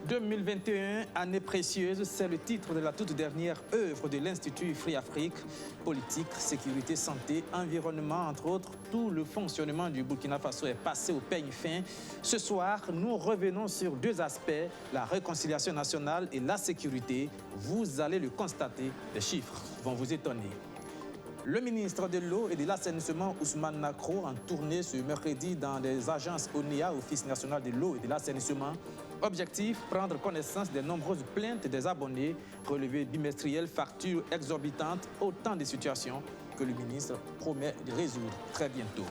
2021, année précieuse, c'est le titre de la toute dernière œuvre de l'Institut Free Afrique, politique, sécurité, santé, environnement, entre autres. Tout le fonctionnement du Burkina Faso est passé au peigne fin. Ce soir, nous revenons sur deux aspects, la réconciliation nationale et la sécurité. Vous allez le constater, les chiffres vont vous étonner. Le ministre de l'Eau et de l'Assainissement, Ousmane Nakro, en tournée ce mercredi dans des agences ONEA, Office national de l'eau et de l'assainissement. Objectif, prendre connaissance des nombreuses plaintes des abonnés, relevés bimestriels, factures exorbitantes, autant de situations que le ministre promet de résoudre très bientôt.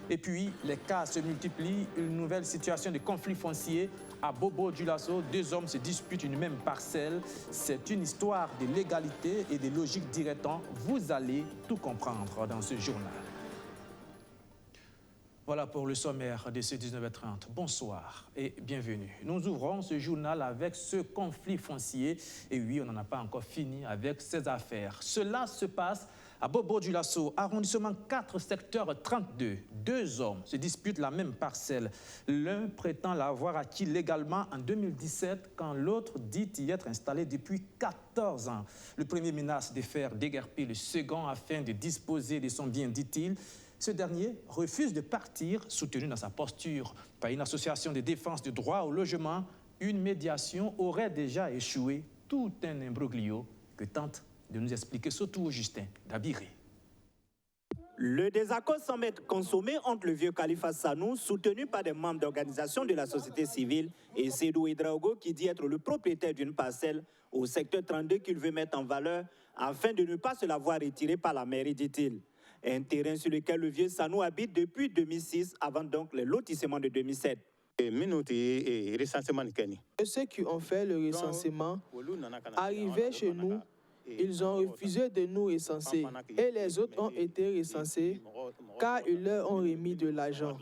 Et puis, les cas se multiplient, une nouvelle situation de conflit foncier. À Bobo-Dioulasso, deux hommes se disputent une même parcelle. C'est une histoire de légalité et de logique, dirait-on. Vous allez tout comprendre dans ce journal. Voilà pour le sommaire de ce 19h30. Bonsoir et bienvenue. Nous ouvrons ce journal avec ce conflit foncier. Et oui, on n'en a pas encore fini avec ces affaires. Cela se passe à Bobo-Dioulasso, arrondissement 4, secteur 32. Deux hommes se disputent la même parcelle. L'un prétend l'avoir acquis légalement en 2017, quand l'autre dit y être installé depuis 14 ans. Le premier menace de faire déguerpir le second afin de disposer de son bien, dit-il. Ce dernier refuse de partir, soutenu dans sa posture par une association de défense du droit au logement. Une médiation aurait déjà échoué. Tout un imbroglio que tente de nous expliquer surtout Justin Dabiré. Le désaccord semble être consommé entre le vieux Khalifa Sanou, soutenu par des membres d'organisations de la société civile, et Seydou Ouedraogo, qui dit être le propriétaire d'une parcelle au secteur 32 qu'il veut mettre en valeur afin de ne pas se la voir retirée par la mairie, dit-il. Un terrain sur lequel le vieux Sanou habite depuis 2006, avant donc le lotissement de 2007. Ceux qui ont fait le recensement arrivaient chez nous. Ils ont refusé de nous recenser et les autres ont été recensés car ils leur ont remis de l'argent.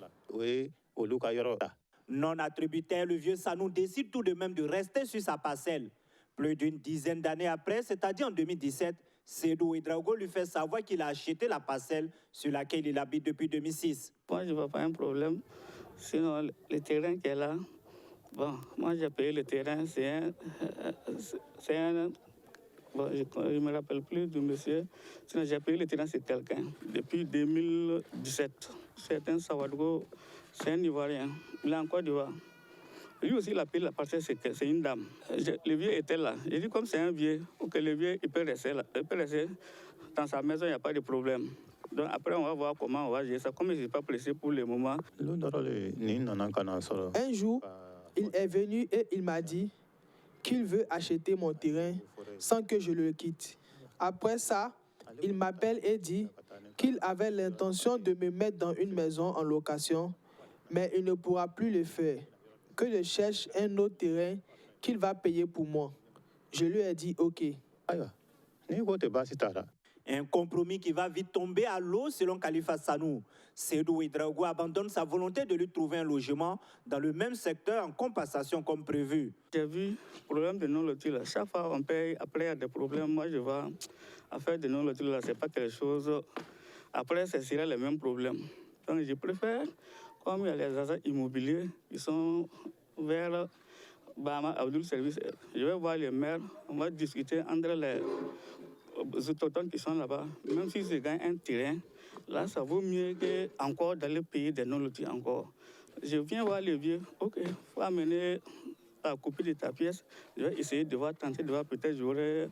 Non attributaire, le vieux Sanou décide tout de même de rester sur sa parcelle. Plus d'une dizaine d'années après, c'est-à-dire en 2017, Seydou Ouedraogo lui fait savoir qu'il a acheté la parcelle sur laquelle il habite depuis 2006. Moi, je ne vois pas un problème. Sinon, le terrain qui est là, bon, moi j'ai payé le terrain, bon, je ne me rappelle plus du monsieur. Sinon, j'ai payé le terrain sur quelqu'un depuis 2017. C'est un Sawadgo, c'est un Ivoirien. Il est en Côte d'Ivoire. Lui aussi, il a payé la parcelle, c'est une dame. Le vieux était là. J'ai dit, comme c'est un vieux, que le vieux, il peut rester là. Il peut rester dans sa maison, il n'y a pas de problème. Donc après, on va voir comment on va gérer ça. Comme je ne suis pas pressé pour le moment. Un jour, il est venu et il m'a dit qu'il veut acheter mon terrain sans que je le quitte. Après ça, il m'appelle et dit qu'il avait l'intention de me mettre dans une maison en location, mais il ne pourra plus le faire, que je cherche un autre terrain qu'il va payer pour moi. Je lui ai dit OK. Un compromis qui va vite tomber à l'eau selon Khalifa Sanou. Seydou Ouedraogo abandonne sa volonté de lui trouver un logement dans le même secteur en compensation comme prévu. J'ai vu le problème de non-lotir. Chaque fois on paye, après il y a des problèmes. Moi je vois, affaire de non-lotir, ce n'est pas quelque chose. Après, ce serait le même problème. Donc je préfère, comme il y a les agents immobiliers qui sont vers Bahama Abdul Service, je vais voir les maires, on va discuter entre les autochtones qui sont là-bas. Même si je gagne un terrain, là, ça vaut mieux que encore d'aller payer des non-lotis encore. Je viens voir les vieux, OK, il faut amener la copie de ta pièce. Je vais essayer de voir, tenter de voir, peut-être j'aurai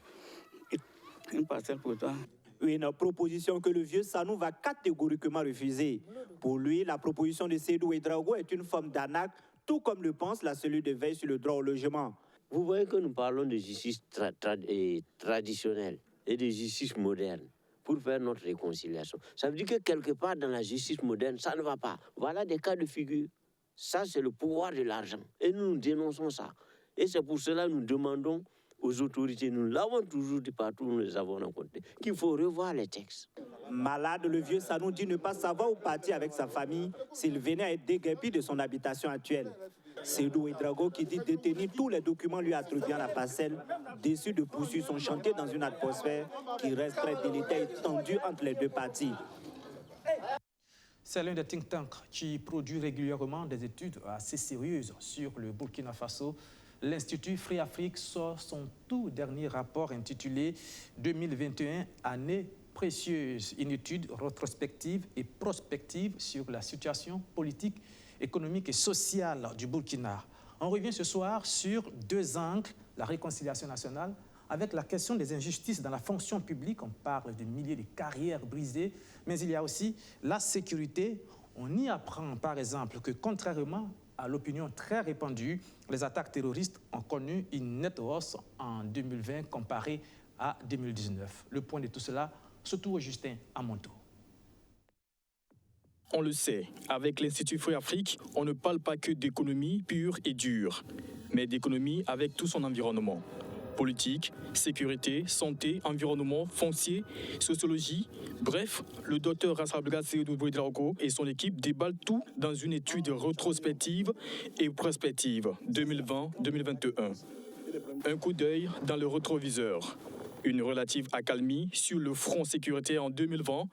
une parcelle pour toi. Une proposition que le vieux Sanou va catégoriquement refuser. Pour lui, la proposition de Seydou Ouedraogo est une forme d'arnaque, tout comme le pense la cellule de veille sur le droit au logement. Vous voyez que nous parlons de justice traditionnelle et de justice moderne pour faire notre réconciliation. Ça veut dire que quelque part dans la justice moderne, ça ne va pas. Voilà des cas de figure. Ça, c'est le pouvoir de l'argent. Et nous dénonçons ça. Et c'est pour cela que nous demandons aux autorités, nous l'avons toujours dit partout où nous les avons rencontrés, qu'il faut revoir les textes. Malade, le vieux Sanou dit ne pas savoir où partir avec sa famille s'il venait à être déguerpi de son habitation actuelle. Seydou Ouedraogo, qui dit détenir tous les documents lui attribuant la parcelle, déçu de poursuivre son chantier dans une atmosphère qui reste très délétère et tendue entre les deux parties. C'est l'un des think tanks qui produit régulièrement des études assez sérieuses sur le Burkina Faso. l'Institut Free Afrique sort son tout dernier rapport intitulé 2021, année précieuse, une étude rétrospective et prospective sur la situation politique, économique et sociale du Burkina. On revient ce soir sur deux angles, la réconciliation nationale, avec la question des injustices dans la fonction publique. On parle de milliers de carrières brisées, mais il y a aussi la sécurité. On y apprend par exemple que contrairement à l'opinion très répandue, les attaques terroristes ont connu une nette hausse en 2020 comparée à 2019. Le point de tout cela, surtout au Justin à mon tour. On le sait, avec l'Institut Free Afrique, on ne parle pas que d'économie pure et dure, mais d'économie avec tout son environnement. Politique, sécurité, santé, environnement, foncier, sociologie. Bref, le docteur Rassabla Seydou Ouedraogo et son équipe déballent tout dans une étude rétrospective et prospective 2020-2021. Un coup d'œil dans le rétroviseur. Une relative accalmie sur le front sécurité en 2020.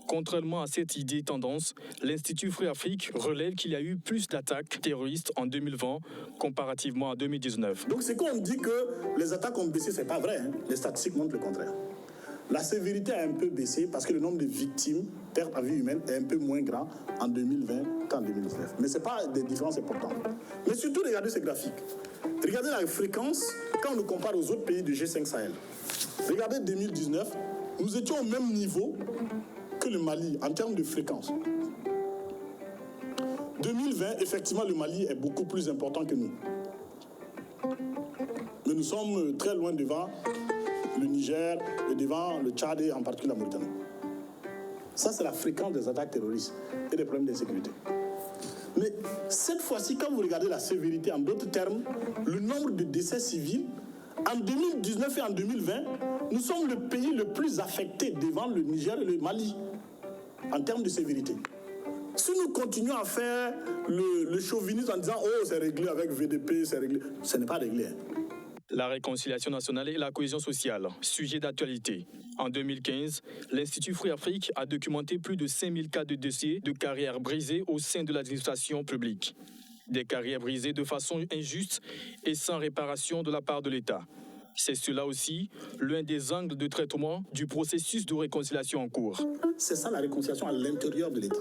Contrairement à cette idée tendance, l'Institut Free Afrique relève qu'il y a eu plus d'attaques terroristes en 2020 comparativement à 2019. Donc c'est quand on dit que les attaques ont baissé, c'est pas vrai. Les statistiques montrent le contraire. La sévérité a un peu baissé parce que le nombre de victimes, pertes à vie humaine, est un peu moins grand en 2020 qu'en 2019. Mais ce n'est pas des différences importantes. Mais surtout, regardez ces graphiques. Regardez la fréquence quand on le compare aux autres pays du G5 Sahel. Regardez 2019, nous étions au même niveau que le Mali en termes de fréquence. 2020, effectivement, le Mali est beaucoup plus important que nous. Mais nous sommes très loin devant le Niger et devant le Tchad et en particulier la Mauritanie. Ça, c'est la fréquence des attaques terroristes et des problèmes d'insécurité. Mais cette fois-ci, quand vous regardez la sévérité, en d'autres termes, le nombre de décès civils, en 2019 et en 2020, nous sommes le pays le plus affecté devant le Niger et le Mali en termes de sévérité. Si nous continuons à faire le chauvinisme en disant « Oh, c'est réglé avec VDP, c'est réglé », ce n'est pas réglé. La réconciliation nationale et la cohésion sociale, sujet d'actualité. En 2015, l'Institut Free Afrique a documenté plus de 5000 cas de décès de carrières brisées au sein de l'administration publique. Des carrières brisées de façon injuste et sans réparation de la part de l'État. C'est cela aussi l'un des angles de traitement du processus de réconciliation en cours. C'est ça la réconciliation à l'intérieur de l'État.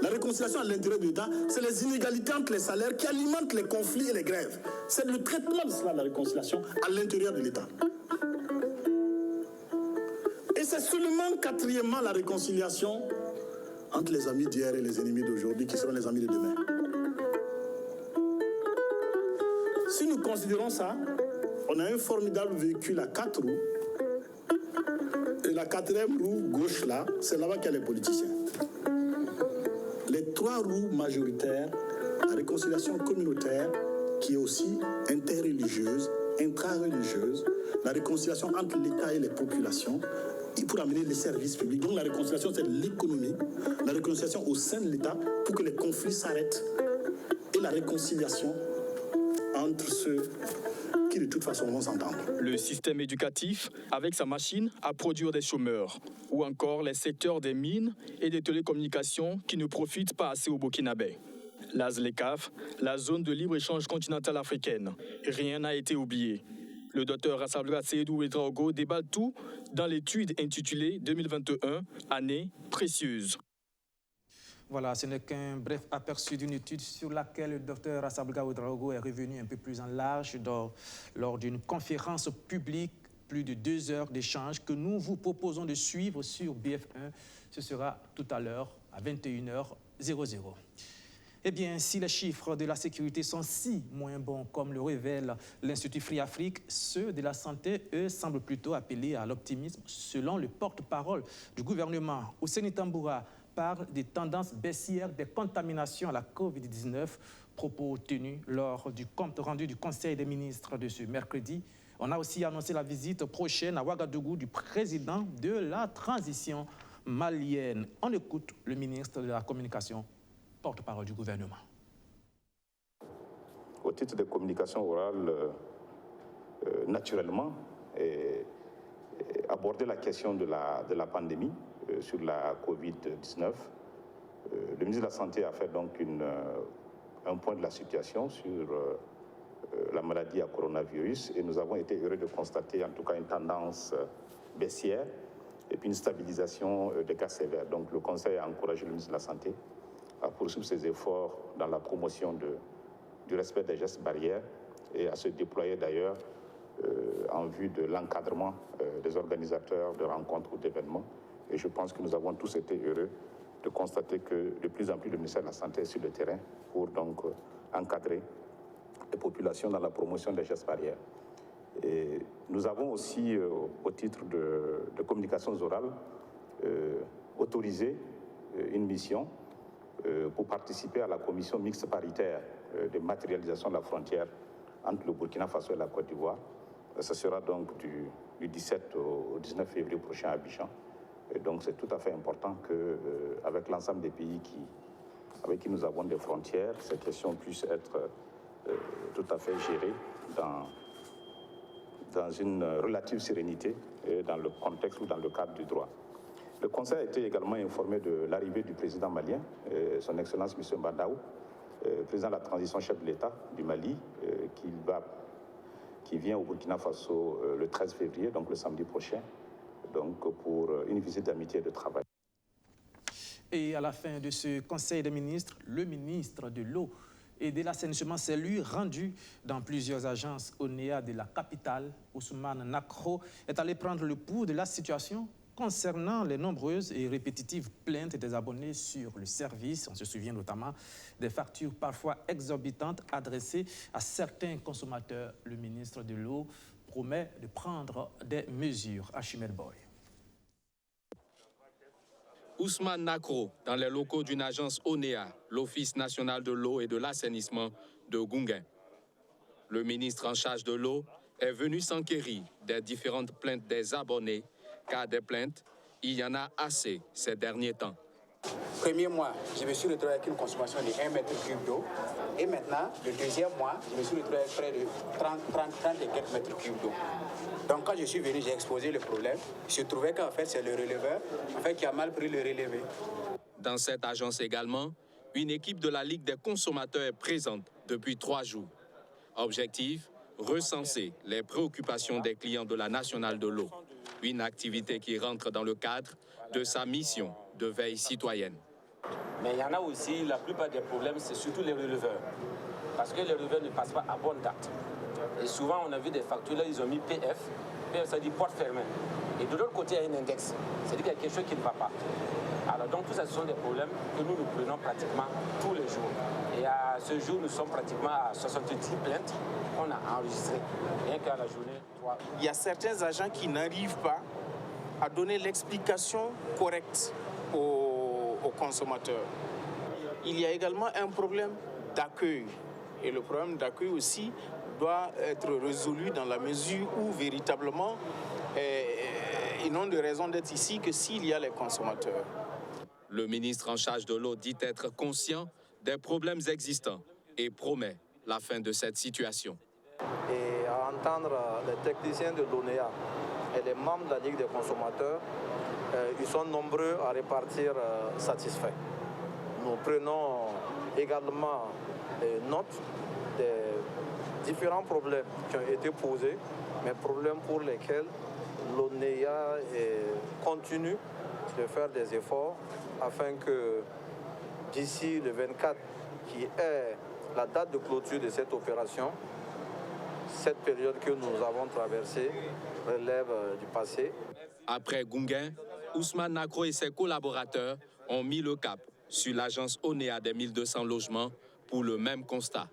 La réconciliation à l'intérieur de l'État, c'est les inégalités entre les salaires qui alimentent les conflits et les grèves. C'est le traitement de cela, la réconciliation à l'intérieur de l'État. Et c'est seulement, quatrièmement, la réconciliation entre les amis d'hier et les ennemis d'aujourd'hui qui seront les amis de demain. Si nous considérons ça, on a un formidable véhicule à 4 roues. Et la 4e roue gauche là, c'est là-bas qu'il y a les politiciens. Les 3 roues majoritaires, la réconciliation communautaire, qui est aussi interreligieuse, intra-religieuse, la réconciliation entre l'État et les populations, et pour amener les services publics. Donc la réconciliation, c'est l'économie, la réconciliation au sein de l'État pour que les conflits s'arrêtent, et la réconciliation entre ceux qui de toute façon vont s'entendre. Le système éducatif, avec sa machine à produire des chômeurs, ou encore les secteurs des mines et des télécommunications qui ne profitent pas assez au Burkinabé. La ZLECAf, la zone de libre-échange continentale africaine. Rien n'a été oublié. Le docteur Rassabla Seydou Ouedraogo déballe tout dans l'étude intitulée 2021, année précieuse. Voilà, ce n'est qu'un bref aperçu d'une étude sur laquelle le docteur Rassabla Ouedraogo est revenu un peu plus en large lors d'une conférence publique, plus de 2 heures d'échange que nous vous proposons de suivre sur BF1. Ce sera tout à l'heure à 21h00. Eh bien, si les chiffres de la sécurité sont si moins bons comme le révèle l'Institut Free Afrique, ceux de la santé, eux, semblent plutôt appeler à l'optimisme. Selon le porte-parole du gouvernement, Ousseini Tamboura, parle des tendances baissières des contaminations à la COVID-19, propos tenus lors du compte rendu du Conseil des ministres de ce mercredi. On a aussi annoncé la visite prochaine à Ouagadougou du président de la transition malienne. On écoute le ministre de la Communication, porte-parole du gouvernement. Au titre de communication orale, naturellement, aborder la question de la pandémie sur la COVID-19. Le ministre de la Santé a fait donc un point de la situation sur la maladie à coronavirus et nous avons été heureux de constater en tout cas une tendance baissière et puis une stabilisation des cas sévères. Donc le Conseil a encouragé le ministre de la Santé à poursuivre ses efforts dans la promotion du respect des gestes barrières et à se déployer d'ailleurs en vue de l'encadrement des organisateurs de rencontres ou d'événements. Et je pense que nous avons tous été heureux de constater que de plus en plus le ministère de la Santé est sur le terrain pour donc encadrer les populations dans la promotion des gestes barrières. Et nous avons aussi, au titre de communications orales, autorisé une mission pour participer à la commission mixte paritaire de matérialisation de la frontière entre le Burkina Faso et la Côte d'Ivoire. Ce sera donc du 17 au 19 février prochain à Abidjan. Et donc c'est tout à fait important qu'avec l'ensemble des pays avec qui nous avons des frontières, ces questions puissent être tout à fait gérées dans une relative sérénité et dans le contexte ou dans le cadre du droit. Le Conseil a été également informé de l'arrivée du président malien, son Excellence M. Mbadaou, président de la transition chef de l'État du Mali, qui vient au Burkina Faso le 13 février, donc le samedi prochain, donc pour une visite d'amitié et de travail. Et à la fin de ce Conseil des ministres, le ministre de l'Eau et de l'Assainissement s'est lui rendu dans plusieurs agences ONEA de la capitale. Ousmane Nakro est allé prendre le pouls de la situation concernant les nombreuses et répétitives plaintes des abonnés sur le service. On se souvient notamment des factures parfois exorbitantes adressées à certains consommateurs. Le ministre de l'Eau promet de prendre des mesures. Achimel Boy. Ousmane Nakro, dans les locaux d'une agence ONEA, l'Office national de l'eau et de l'assainissement de Gounguin. Le ministre en charge de l'eau est venu s'enquérir des différentes plaintes des abonnés, car des plaintes, il y en a assez ces derniers temps. Premier mois, je me suis retrouvé avec une consommation de 1 mètre cube d'eau. Et maintenant, le deuxième mois, je me suis retrouvé avec près de 30 et quelques mètres cubes d'eau. Donc quand je suis venu, j'ai exposé le problème. Je trouvais qu'en fait, c'est le releveur qui a mal pris le relevé. Dans cette agence également, une équipe de la Ligue des consommateurs est présente depuis 3 jours. Objectif, recenser les préoccupations des clients de la Nationale de l'eau. Une activité qui rentre dans le cadre de sa mission de veille citoyenne. Mais il y en a aussi, la plupart des problèmes, c'est surtout les releveurs. Parce que les releveurs ne passent pas à bonne date. Et souvent, on a vu des factures, là, ils ont mis PF. PF, ça dit porte fermée. Et de l'autre côté, il y a un index. C'est-à-dire qu'il y a quelque chose qui ne va pas. Alors, donc, tout ça, ce sont des problèmes que nous prenons pratiquement tous les jours. Et à ce jour, nous sommes pratiquement à 70 plaintes qu'on a enregistrées. Rien qu'à la journée, 3. Il y a certains agents qui n'arrivent pas à donner l'explication correcte aux consommateurs. Il y a également un problème d'accueil. Et le problème d'accueil aussi doit être résolu dans la mesure où véritablement ils n'ont de raison d'être ici que s'il y a les consommateurs. Le ministre en charge de l'eau dit être conscient des problèmes existants et promet la fin de cette situation. Et à entendre les techniciens de l'ONEA et les membres de la Ligue des consommateurs, ils sont nombreux à repartir satisfaits. Nous prenons également note des différents problèmes qui ont été posés, mais problèmes pour lesquels l'ONEA continue de faire des efforts afin que d'ici le 24, qui est la date de clôture de cette opération, cette période que nous avons traversée relève du passé. Après Gounguin, Ousmane Nakro et ses collaborateurs ont mis le cap sur l'agence ONEA des 1200 logements pour le même constat.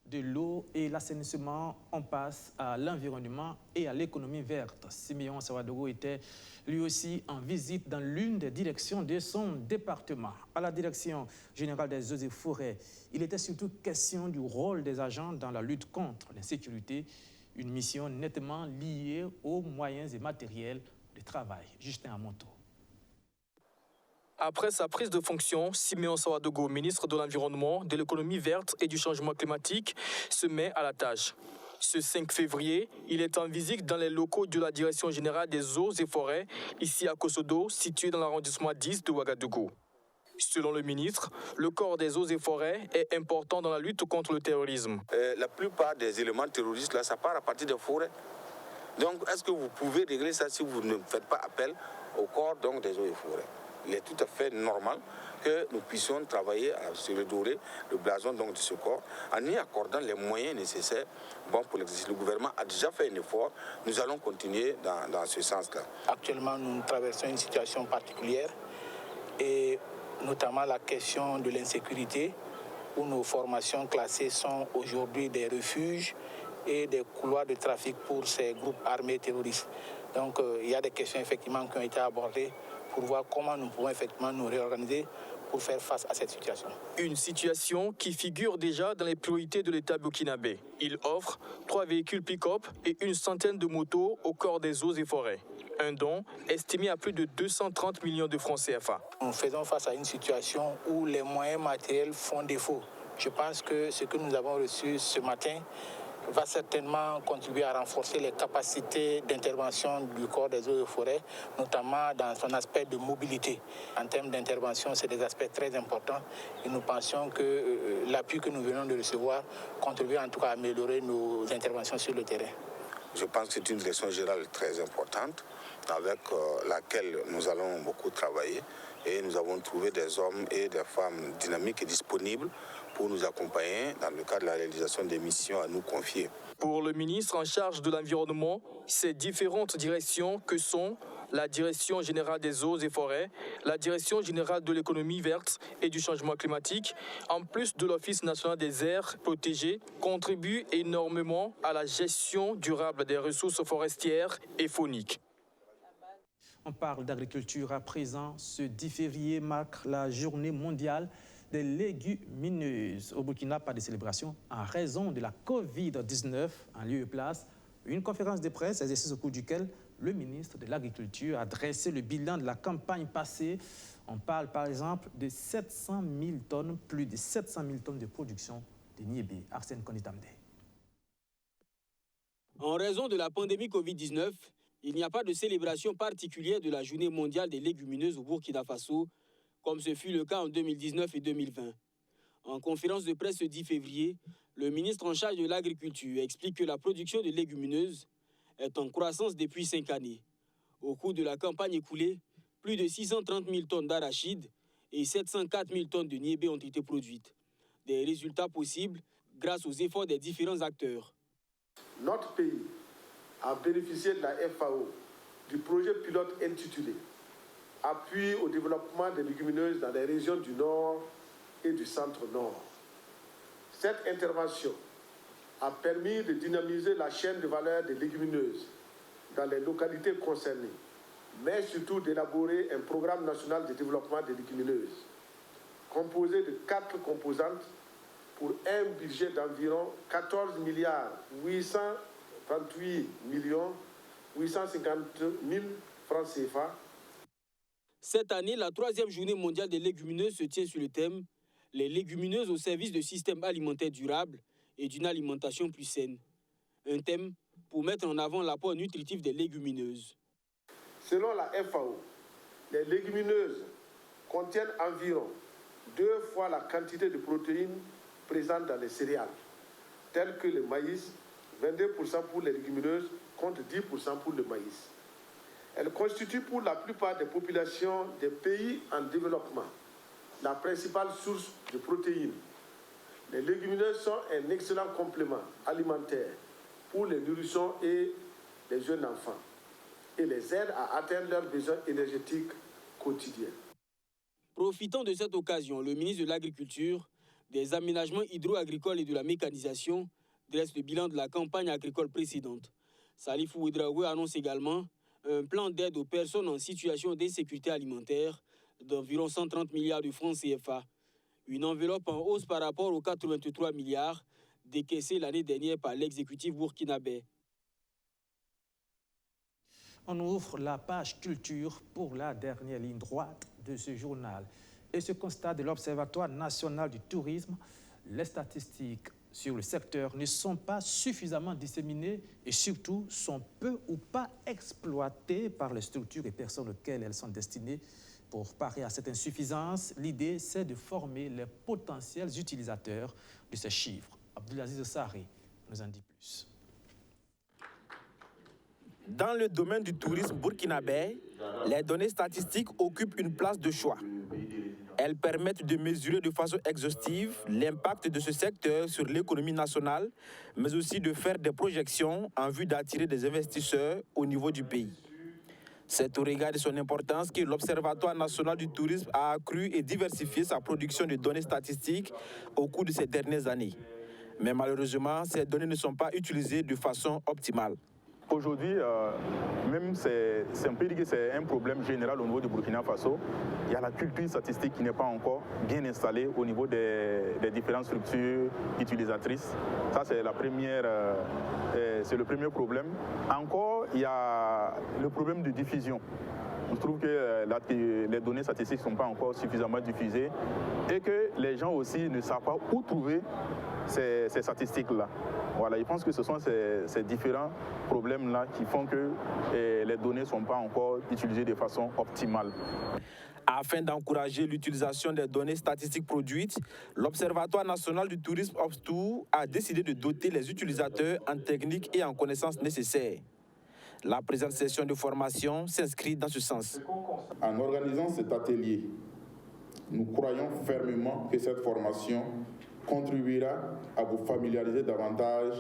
De l'eau et l'assainissement, on passe à l'environnement et à l'économie verte. Siméon Sawadogo était lui aussi en visite dans l'une des directions de son département. À la direction générale des eaux et forêts, il était surtout question du rôle des agents dans la lutte contre l'insécurité, une mission nettement liée aux moyens et matériels de travail. Justin Amonto. Après sa prise de fonction, Siméon Sawadogo, ministre de l'Environnement, de l'économie verte et du changement climatique, se met à la tâche. Ce 5 février, il est en visite dans les locaux de la Direction générale des eaux et forêts, ici à Kosodo, situé dans l'arrondissement 10 de Ouagadougou. Selon le ministre, le corps des eaux et forêts est important dans la lutte contre le terrorisme. La plupart des éléments terroristes, là, ça part à partir des forêts. Donc, est-ce que vous pouvez régler ça si vous ne faites pas appel au corps donc, des eaux et forêts? Il est tout à fait normal que nous puissions travailler à se redorer le blason donc, de ce corps en y accordant les moyens nécessaires pour l'exercice. Le gouvernement a déjà fait un effort. Nous allons continuer dans ce sens-là. Actuellement, nous traversons une situation particulière et notamment la question de l'insécurité où nos formations classées sont aujourd'hui des refuges et des couloirs de trafic pour ces groupes armés terroristes. Donc il y a des questions effectivement qui ont été abordées pour voir comment nous pouvons effectivement nous réorganiser pour faire face à cette situation. Une situation qui figure déjà dans les priorités de l'État burkinabé. Il offre 3 véhicules pick-up et une centaine de motos au corps des eaux et forêts. Un don estimé à plus de 230 millions de francs CFA. Nous faisons face à une situation où les moyens matériels font défaut. Je pense que ce que nous avons reçu ce matin va certainement contribuer à renforcer les capacités d'intervention du corps des eaux et forêts, notamment dans son aspect de mobilité. En termes d'intervention, c'est des aspects très importants et nous pensons que l'appui que nous venons de recevoir contribue en tout cas à améliorer nos interventions sur le terrain. Je pense que c'est une direction générale très importante avec laquelle nous allons beaucoup travailler et nous avons trouvé des hommes et des femmes dynamiques et disponibles pour nous accompagner dans le cadre de la réalisation des missions à nous confier. Pour le ministre en charge de l'environnement, ces différentes directions que sont la Direction générale des eaux et forêts, la Direction générale de l'économie verte et du changement climatique, en plus de l'Office national des aires protégées, contribuent énormément à la gestion durable des ressources forestières et fauniques. On parle d'agriculture à présent. Ce 10 février marque la journée mondiale des légumineuses. Au Burkina, pas de célébration en raison de la Covid-19 en lieu et place. Une conférence de presse, exercice au cours duquel le ministre de l'Agriculture a dressé le bilan de la campagne passée. On parle par exemple de 700 000 tonnes, plus de 700 000 tonnes de production de niébé. Arsène Konitamde. En raison de la pandémie Covid-19, il n'y a pas de célébration particulière de la journée mondiale des légumineuses au Burkina Faso, comme ce fut le cas en 2019 et 2020. En conférence de presse ce 10 février, le ministre en charge de l'Agriculture explique que la production de légumineuses est en croissance depuis 5 années. Au cours de la campagne écoulée, plus de 630 000 tonnes d'arachides et 704 000 tonnes de niébé ont été produites. Des résultats possibles grâce aux efforts des différents acteurs. Notre pays a bénéficié de la FAO du projet pilote intitulé « Appui au développement des légumineuses dans les régions du Nord et du Centre-Nord ». Cette intervention a permis de dynamiser la chaîne de valeur des légumineuses dans les localités concernées, mais surtout d'élaborer un programme national de développement des légumineuses, composé de 4 composantes pour un budget d'environ 14 milliards 838 millions 850 000 francs CFA. Cette année, la 3e journée mondiale des légumineuses se tient sur le thème « Les légumineuses au service de systèmes alimentaires durables et d'une alimentation plus saine ». Un thème pour mettre en avant l'apport nutritif des légumineuses. Selon la FAO, les légumineuses contiennent environ 2 fois la quantité de protéines présentes dans les céréales, telles que le maïs, 22% pour les légumineuses contre 10% pour le maïs. Elles constituent pour la plupart des populations des pays en développement la principale source de protéines. Les légumineuses sont un excellent complément alimentaire pour les nourrissons et les jeunes enfants et les aident à atteindre leurs besoins énergétiques quotidiens. Profitant de cette occasion, le ministre de l'Agriculture, des Aménagements hydro-agricoles et de la mécanisation dresse le bilan de la campagne agricole précédente. Salifou Ouedraogo annonce également un plan d'aide aux personnes en situation d'insécurité alimentaire d'environ 130 milliards de francs CFA. Une enveloppe en hausse par rapport aux 83 milliards décaissés l'année dernière par l'exécutif burkinabé. On ouvre la page culture pour la dernière ligne droite de ce journal. Et ce constat de l'Observatoire national du tourisme, les statistiques sur le secteur ne sont pas suffisamment disséminées et surtout sont peu ou pas exploitées par les structures et personnes auxquelles elles sont destinées. Pour parer à cette insuffisance, l'idée, c'est de former les potentiels utilisateurs de ces chiffres. Abdulaziz Sarré nous en dit plus. Dans le domaine du tourisme burkinabé, les données statistiques occupent une place de choix. Elles permettent de mesurer de façon exhaustive l'impact de ce secteur sur l'économie nationale, mais aussi de faire des projections en vue d'attirer des investisseurs au niveau du pays. C'est au regard de son importance que l'Observatoire national du tourisme a accru et diversifié sa production de données statistiques au cours de ces dernières années. Mais malheureusement, ces données ne sont pas utilisées de façon optimale. Aujourd'hui, même on peut dire que c'est un problème général au niveau du Burkina Faso. Il y a la culture statistique qui n'est pas encore bien installée au niveau des différentes structures utilisatrices. Ça, c'est le premier problème. Encore, il y a le problème de diffusion. Je trouve que les données statistiques ne sont pas encore suffisamment diffusées et que les gens aussi ne savent pas où trouver ces statistiques-là. Voilà, je pense que ce sont ces différents problèmes-là qui font que les données ne sont pas encore utilisées de façon optimale. Afin d'encourager l'utilisation des données statistiques produites, l'Observatoire national du tourisme OBSTOU a décidé de doter les utilisateurs en techniques et en connaissances nécessaires. La présente session de formation s'inscrit dans ce sens. En organisant cet atelier, nous croyons fermement que cette formation contribuera à vous familiariser davantage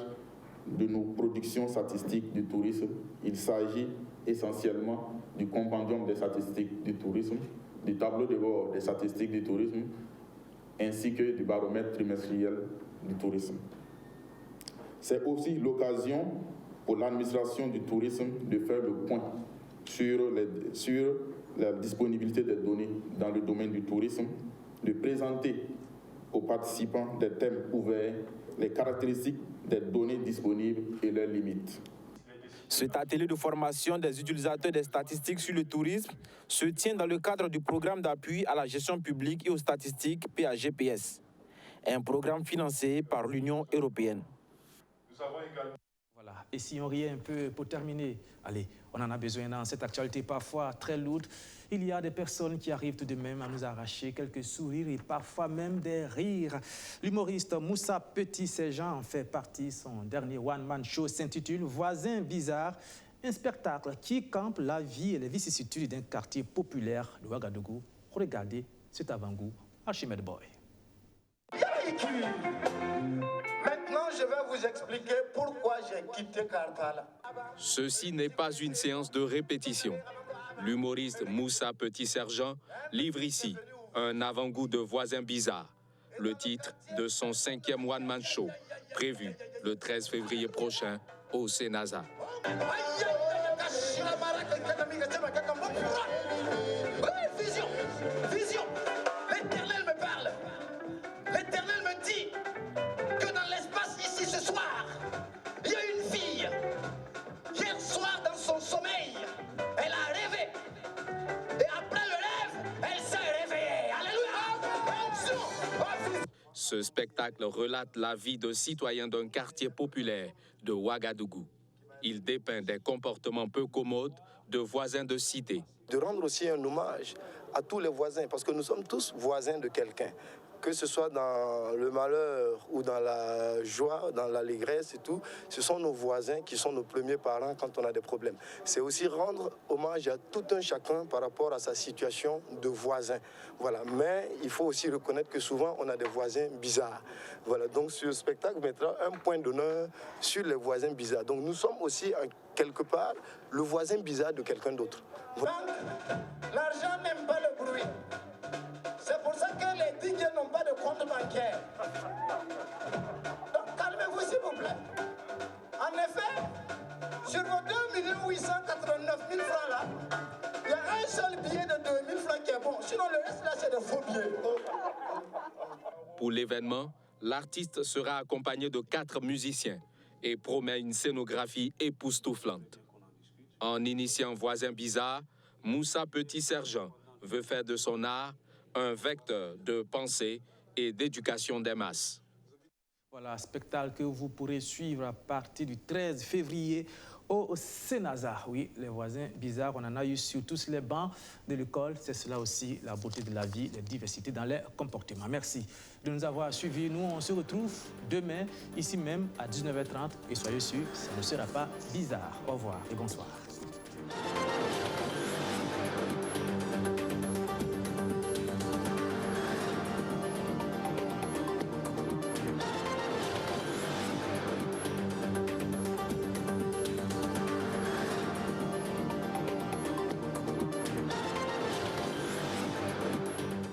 de nos productions statistiques du tourisme. Il s'agit essentiellement du compendium des statistiques du tourisme, du tableau de bord des statistiques du tourisme, ainsi que du baromètre trimestriel du tourisme. C'est aussi l'occasion pour l'administration du tourisme de faire le point sur la disponibilité des données dans le domaine du tourisme, de présenter aux participants des thèmes ouverts, les caractéristiques des données disponibles et leurs limites. Cet atelier de formation des utilisateurs des statistiques sur le tourisme se tient dans le cadre du programme d'appui à la gestion publique et aux statistiques PAGPS, un programme financé par l'Union européenne. Voilà. Et si on riait un peu pour terminer, allez, on en a besoin dans cette actualité parfois très lourde. Il y a des personnes qui arrivent tout de même à nous arracher quelques sourires et parfois même des rires. L'humoriste Moussa Petit-Sergent en fait partie. Son dernier one-man show s'intitule « Voisins bizarres », un spectacle qui campe la vie et les vicissitudes d'un quartier populaire de Ouagadougou. Regardez cet avant-goût, Archimède Boy. Maintenant, je vais vous expliquer pourquoi j'ai quitté Kartala. Ceci n'est pas une séance de répétition. L'humoriste Moussa Petit-Sergent livre ici un avant-goût de Voisins bizarres, le titre de son 5e one-man show, prévu le 13 février prochain au Sénasa. Vision, vision, l'Éternel me parle. L'Éternel me dit que dans l'espace ici ce soir, il y a une fille. Hier soir, dans son sommeil, elle a rêvé. Et après le rêve, elle s'est réveillée. Alléluia. Ce spectacle relate la vie de citoyens d'un quartier populaire de Ouagadougou. Il dépeint des comportements peu commodes de voisins de cité. De rendre aussi un hommage à tous les voisins, parce que nous sommes tous voisins de quelqu'un. Que ce soit dans le malheur ou dans la joie, dans l'allégresse et tout, ce sont nos voisins qui sont nos premiers parents quand on a des problèmes. C'est aussi rendre hommage à tout un chacun par rapport à sa situation de voisin. Voilà. Mais il faut aussi reconnaître que souvent on a des voisins bizarres. Voilà. Donc ce spectacle mettra un point d'honneur sur les voisins bizarres. Donc nous sommes aussi quelque part le voisin bizarre de quelqu'un d'autre. Voilà. L'argent n'aime pas le bruit. C'est pour ça que les DJ n'ont pas de compte bancaire. Donc calmez-vous s'il vous plaît. En effet, sur vos 2 889 000 francs là, il y a un seul billet de 2 000 francs qui est bon. Sinon le reste là c'est des faux billets. Pour l'événement, l'artiste sera accompagné de 4 musiciens et promet une scénographie époustouflante. En initiant Voisins bizarres, Moussa Petit-Sergent veut faire de son art un vecteur de pensée et d'éducation des masses. Voilà, spectacle que vous pourrez suivre à partir du 13 février Au Sénazar, oui, les voisins bizarres, on en a eu sur tous les bancs de l'école. C'est cela aussi la beauté de la vie, la diversité dans les comportements. Merci de nous avoir suivis. Nous, on se retrouve demain, ici même, à 19h30. Et soyez sûrs, ça ne sera pas bizarre. Au revoir et bonsoir.